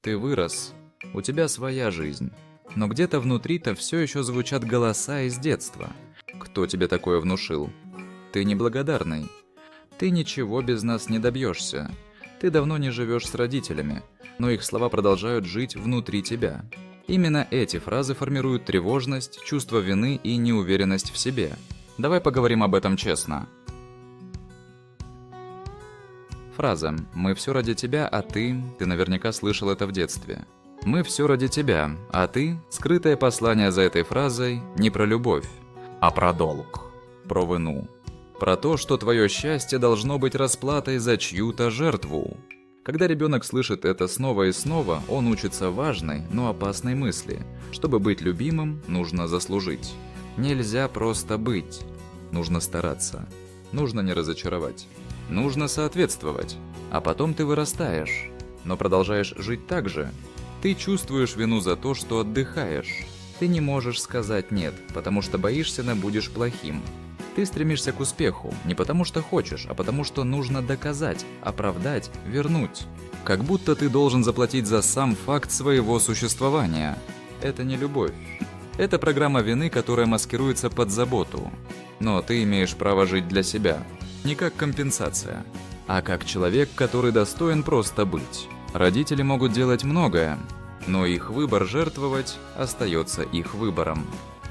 Ты вырос, у тебя своя жизнь. Но где-то внутри-то все еще звучат голоса из детства. Кто тебе такое внушил? Ты неблагодарный. Ты ничего без нас не добьешься. Ты давно не живешь с родителями, но их слова продолжают жить внутри тебя. Именно эти фразы формируют тревожность, чувство вины и неуверенность в себе. Давай поговорим об этом честно. Фраза «Мы все ради тебя, а ты...» Ты наверняка слышал это в детстве. «Мы все ради тебя, а ты...» Скрытое послание за этой фразой не про любовь, а про долг, про вину. Про то, что твое счастье должно быть расплатой за чью-то жертву. Когда ребенок слышит это снова и снова, он учится важной, но опасной мысли. Чтобы быть любимым, нужно заслужить. Нельзя просто быть. Нужно стараться. Нужно не разочаровать. Нужно соответствовать. А потом ты вырастаешь. Но продолжаешь жить так же. Ты чувствуешь вину за то, что отдыхаешь. Ты не можешь сказать «нет», потому что боишься, будешь плохим. Ты стремишься к успеху не потому что хочешь, а потому что нужно доказать, оправдать, вернуть. Как будто ты должен заплатить за сам факт своего существования. Это не любовь. Это программа вины, которая маскируется под заботу. Но ты имеешь право жить для себя. Не как компенсация, а как человек, который достоин просто быть. Родители могут делать многое, но их выбор жертвовать остается их выбором.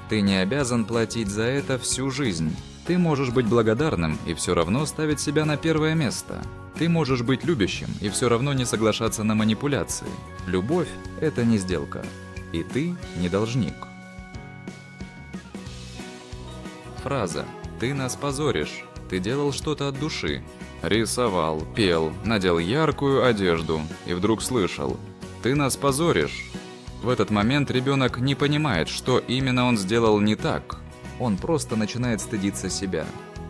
Ты не обязан платить за это всю жизнь. Ты можешь быть благодарным и все равно ставить себя на первое место. Ты можешь быть любящим и все равно не соглашаться на манипуляции. Любовь – это не сделка. И ты не должник. Фраза «Ты нас позоришь». Ты делал что-то от души. Рисовал, пел, надел яркую одежду и вдруг слышал «Ты нас позоришь». В этот момент ребенок не понимает, что именно он сделал не так. Он просто начинает стыдиться себя,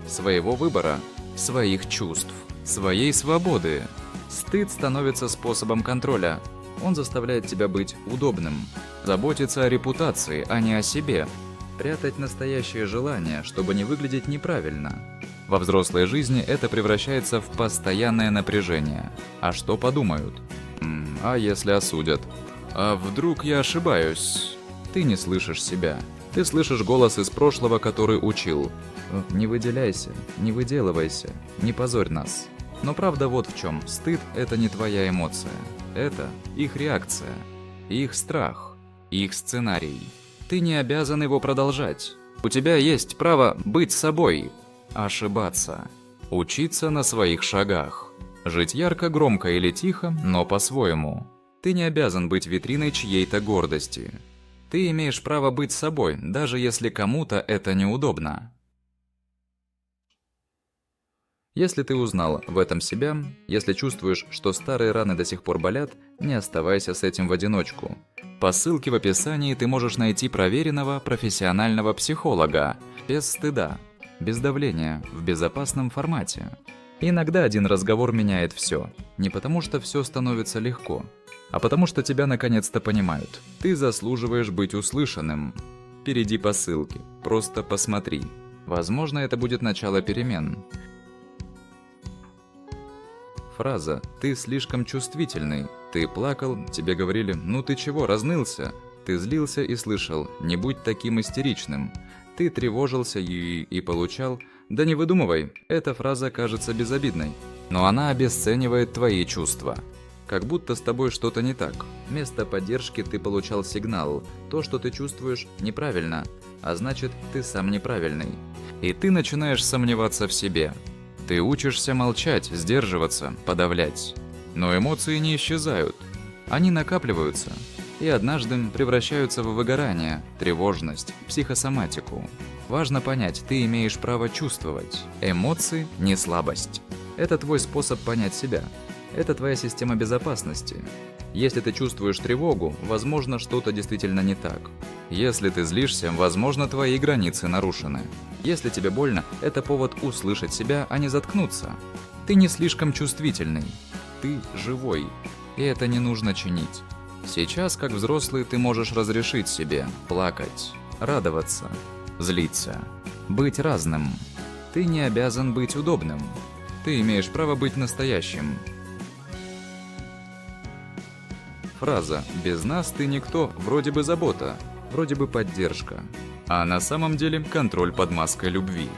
своего выбора, своих чувств, своей свободы. Стыд становится способом контроля. Он заставляет тебя быть удобным, заботиться о репутации, а не о себе, прятать настоящее желание, чтобы не выглядеть неправильно. Во взрослой жизни это превращается в постоянное напряжение. А что подумают? А если осудят? А вдруг я ошибаюсь? Ты не слышишь себя. Ты слышишь голос из прошлого, который учил. Не выделяйся, не выделывайся, не позорь нас. Но правда вот в чем. Стыд – это не твоя эмоция. Это их реакция, их страх, их сценарий. Ты не обязан его продолжать. У тебя есть право быть собой, ошибаться, учиться на своих шагах, жить ярко, громко или тихо, но по-своему. Ты не обязан быть витриной чьей-то гордости. Ты имеешь право быть собой, даже если кому-то это неудобно. Если ты узнал в этом себя, если чувствуешь, что старые раны до сих пор болят, не оставайся с этим в одиночку. По ссылке в описании ты можешь найти проверенного профессионального психолога, без стыда, без давления, в безопасном формате. Иногда один разговор меняет все. Не потому что все становится легко, а потому что тебя наконец-то понимают. Ты заслуживаешь быть услышанным. Перейди по ссылке, просто посмотри. Возможно, это будет начало перемен. Фраза «ты слишком чувствительный», «ты плакал», тебе говорили «ну ты чего, разнылся», ты злился и слышал «не будь таким истеричным», ты тревожился и получал «да не выдумывай», эта фраза кажется безобидной, но она обесценивает твои чувства. Как будто с тобой что-то не так. Вместо поддержки ты получал сигнал. То, что ты чувствуешь, неправильно, а значит, ты сам неправильный. И ты начинаешь сомневаться в себе. Ты учишься молчать, сдерживаться, подавлять. Но эмоции не исчезают. Они накапливаются. И однажды превращаются в выгорание, тревожность, психосоматику. Важно понять, ты имеешь право чувствовать. Эмоции – не слабость. Это твой способ понять себя. Это твоя система безопасности. Если ты чувствуешь тревогу, возможно, что-то действительно не так. Если ты злишься, возможно, твои границы нарушены. Если тебе больно, это повод услышать себя, а не заткнуться. Ты не слишком чувствительный. Ты живой. И это не нужно чинить. Сейчас, как взрослый, ты можешь разрешить себе плакать, радоваться, злиться, быть разным. Ты не обязан быть удобным. Ты имеешь право быть настоящим. Фраза «без нас ты никто» вроде бы забота, вроде бы поддержка, а на самом деле контроль под маской любви.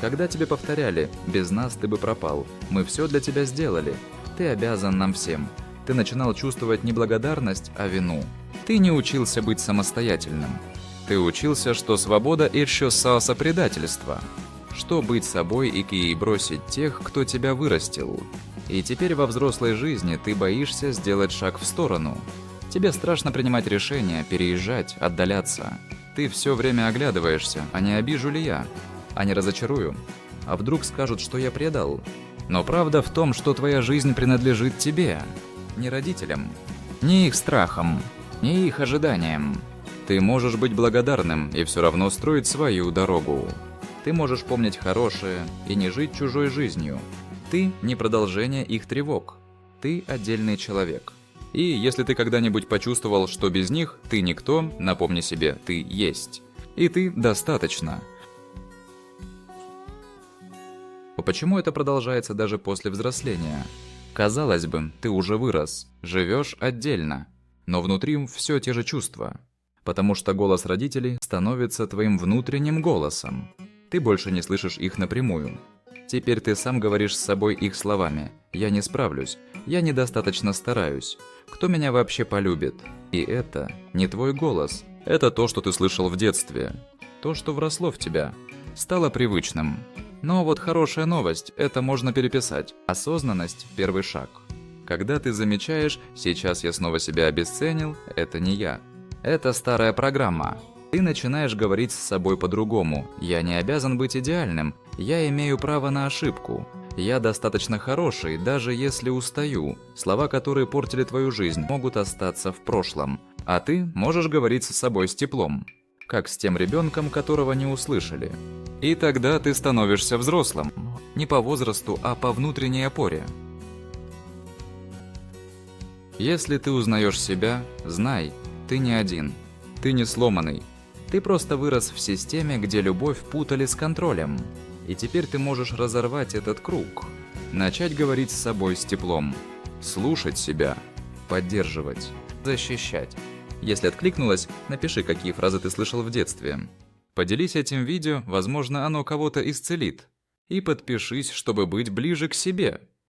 Когда тебе повторяли «без нас ты бы пропал», «мы все для тебя сделали», «ты обязан нам всем», ты начинал чувствовать не благодарность, а вину. Ты не учился быть самостоятельным. Ты учился, что свобода – еще предательство, что быть собой и бросить тех, кто тебя вырастил. И теперь во взрослой жизни ты боишься сделать шаг в сторону. Тебе страшно принимать решения, переезжать, отдаляться. Ты все время оглядываешься, а не обижу ли я? А не разочарую? А вдруг скажут, что я предал? Но правда в том, что твоя жизнь принадлежит тебе. Не родителям, не их страхам, не их ожиданиям. Ты можешь быть благодарным и все равно строить свою дорогу. Ты можешь помнить хорошее и не жить чужой жизнью. Ты не продолжение их тревог. Ты отдельный человек. И если ты когда-нибудь почувствовал, что без них ты никто, напомни себе, ты есть. И ты достаточно. Почему это продолжается даже после взросления? Казалось бы, ты уже вырос, живешь отдельно, но внутри все те же чувства. Потому что голос родителей становится твоим внутренним голосом. Ты больше не слышишь их напрямую. Теперь ты сам говоришь с собой их словами. «Я не справлюсь», «Я недостаточно стараюсь», «Кто меня вообще полюбит?» И это не твой голос. Это то, что ты слышал в детстве. То, что вросло в тебя. Стало привычным. Но вот хорошая новость, это можно переписать. Осознанность – первый шаг. Когда ты замечаешь «сейчас я снова себя обесценил», это не я. Это старая программа. Ты начинаешь говорить с собой по-другому. «Я не обязан быть идеальным. Я имею право на ошибку. Я достаточно хороший, даже если устаю». Слова, которые портили твою жизнь, могут остаться в прошлом. А ты можешь говорить с собой с теплом. Как с тем ребенком, которого не услышали. И тогда ты становишься взрослым. Не по возрасту, а по внутренней опоре. Если ты узнаешь себя, знай, ты не один. Ты не сломанный. Ты просто вырос в системе, где любовь путали с контролем. И теперь ты можешь разорвать этот круг. Начать говорить с собой с теплом. Слушать себя. Поддерживать. Защищать. Если откликнулось, напиши, какие фразы ты слышал в детстве. Поделись этим видео, возможно, оно кого-то исцелит. И подпишись, чтобы быть ближе к себе.